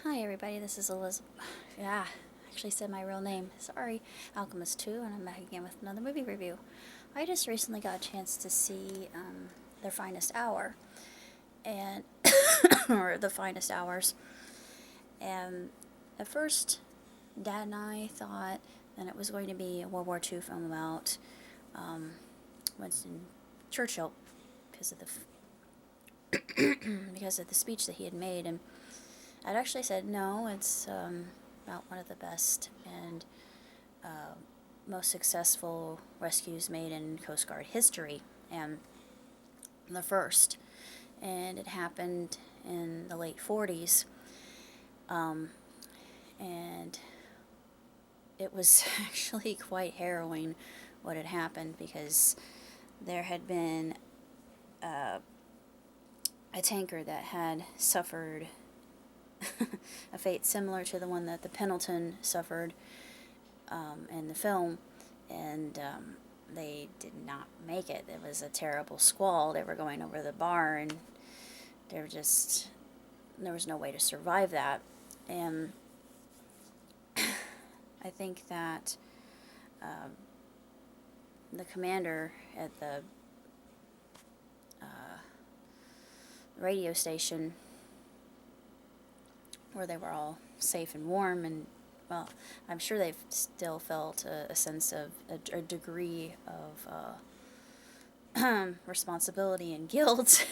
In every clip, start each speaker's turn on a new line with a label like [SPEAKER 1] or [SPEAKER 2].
[SPEAKER 1] Hi everybody, this is Elizabeth. Yeah, actually said my real name. Sorry, Alchemist 2, and I'm back again with another movie review. I just recently got a chance to see Their Finest Hour, and or The Finest Hours. And at first, Dad and I thought that it was going to be a World War II film about Winston Churchill because of because of the speech that he had made, and I'd actually said no. It's about one of the best and most successful rescues made in Coast Guard history, and the first. And it happened in the late 40s, and it was actually quite harrowing what had happened because there had been a tanker that had suffered a fate similar to the one that the Pendleton suffered in the film, and they did not make it. It was a terrible squall. They were going over the bar, and there was no way to survive that. And I think that the commander at the radio station where they were all safe and warm, and well, I'm sure they've still felt a sense of a degree of responsibility and guilt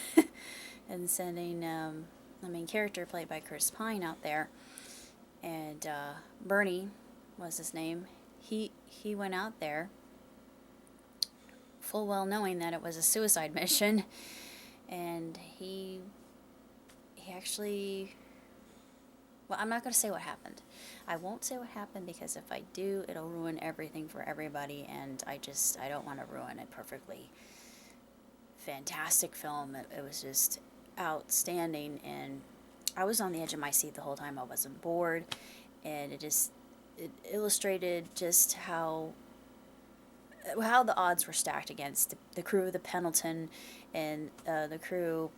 [SPEAKER 1] in sending the main character played by Chris Pine out there. And Bernie was his name. He went out there full well knowing that it was a suicide mission, and he actually, well, I'm not going to say what happened. I won't say what happened because if I do, it'll ruin everything for everybody, and I don't want to ruin a perfectly fantastic film. It was just outstanding, and I was on the edge of my seat the whole time. I wasn't bored, and it illustrated just how the odds were stacked against the crew of the Pendleton and the crew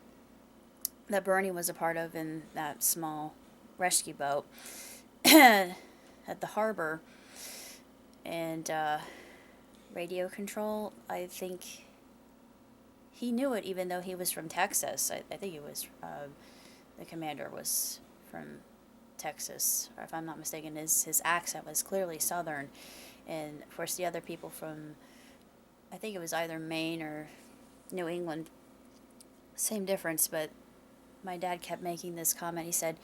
[SPEAKER 1] that Bernie was a part of in that small rescue boat at the harbor. And radio control, I think he knew it even though he was from Texas. I think he was, the commander was from Texas, or if I'm not mistaken, his accent was clearly Southern. And of course, the other people from, I think it was either Maine or New England, same difference. But my dad kept making this comment. He said,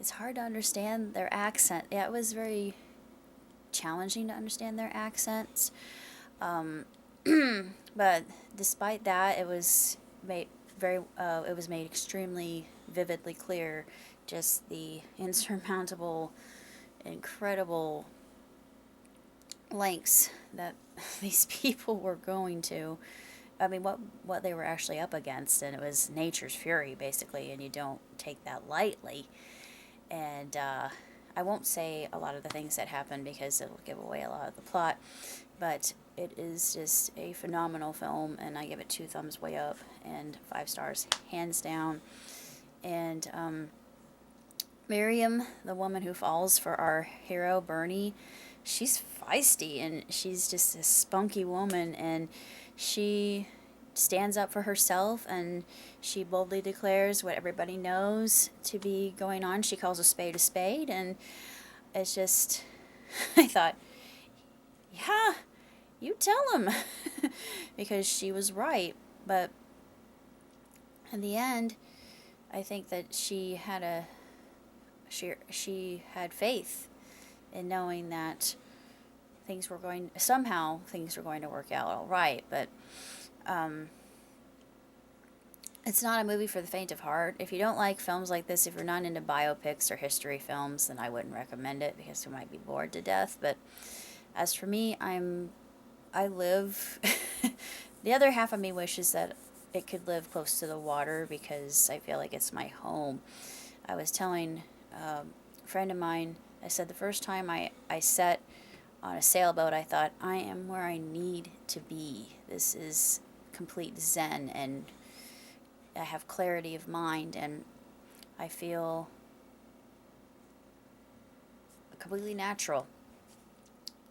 [SPEAKER 1] it's hard to understand their accent. Yeah, it was very challenging to understand their accents. But despite that, it was made extremely vividly clear just the insurmountable, incredible lengths that these people were going to. I mean, what they were actually up against, and it was nature's fury, basically, and you don't take that lightly. And I won't say a lot of the things that happened because it'll give away a lot of the plot, but it is just a phenomenal film, and I give it 2 thumbs way up and 5 stars, hands down. And Miriam, the woman who falls for our hero, Bernie, she's feisty, and she's just a spunky woman, and she stands up for herself, and she boldly declares what everybody knows to be going on. She calls a spade, and it's just, I thought, yeah, you tell him, because she was right. But in the end, I think that she had faith in knowing that things were going to work out all right. But it's not a movie for the faint of heart. If you don't like films like this, if you're not into biopics or history films, then I wouldn't recommend it because you might be bored to death. But as for me, I live. The other half of me wishes that it could live close to the water because I feel like it's my home. I was telling a friend of mine, I said the first time I sat on a sailboat, I thought, I am where I need to be. This is complete zen, and I have clarity of mind, and I feel completely natural.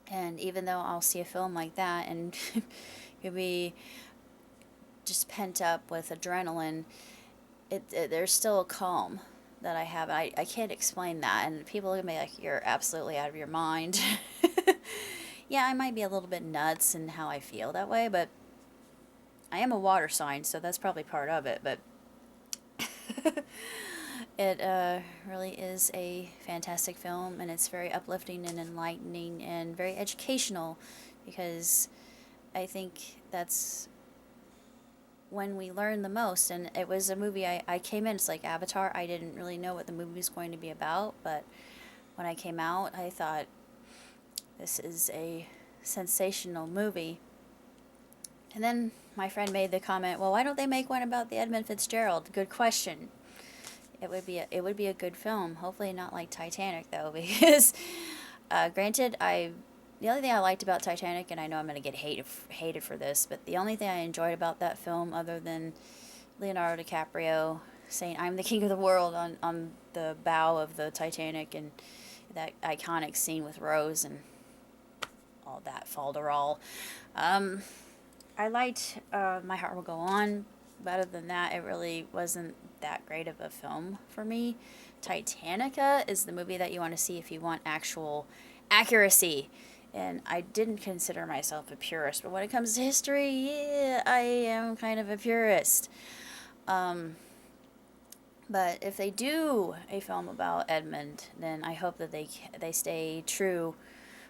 [SPEAKER 1] And even though I'll see a film like that and you'll be just pent up with adrenaline, there's still a calm that I have. I can't explain that. And people look at me like, you're absolutely out of your mind. Yeah, I might be a little bit nuts in how I feel that way, but I am a water sign, so that's probably part of it. But it really is a fantastic film, and it's very uplifting and enlightening and very educational, because I think that's when we learn the most. And it was a movie I came in, it's like Avatar. I didn't really know what the movie was going to be about, but when I came out, I thought, this is a sensational movie. And then my friend made the comment, well, why don't they make one about the Edmund Fitzgerald? Good question. It would be a good film. Hopefully not like Titanic, though, because granted, the only thing I liked about Titanic, and I know I'm going to get hated for this, but the only thing I enjoyed about that film, other than Leonardo DiCaprio saying "I'm the king of the world" on the bow of the Titanic, and that iconic scene with Rose and all that falderall. I liked My Heart Will Go On, but other than that, it really wasn't that great of a film for me. Titanica is the movie that you want to see if you want actual accuracy. And I didn't consider myself a purist, but when it comes to history, yeah, I am kind of a purist. Um, but if they do a film about Edmund, then I hope that they stay true.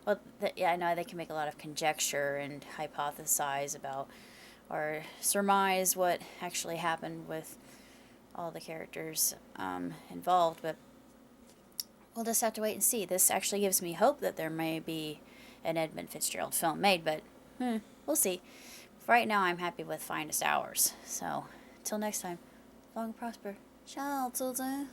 [SPEAKER 1] Well, yeah, I know they can make a lot of conjecture and hypothesize about or surmise what actually happened with all the characters involved, but we'll just have to wait and see. This actually gives me hope that there may be an Edmund Fitzgerald film made, but we'll see. For right now, I'm happy with Finest Hours. So, till next time, long and prosper. Ciao, 再见.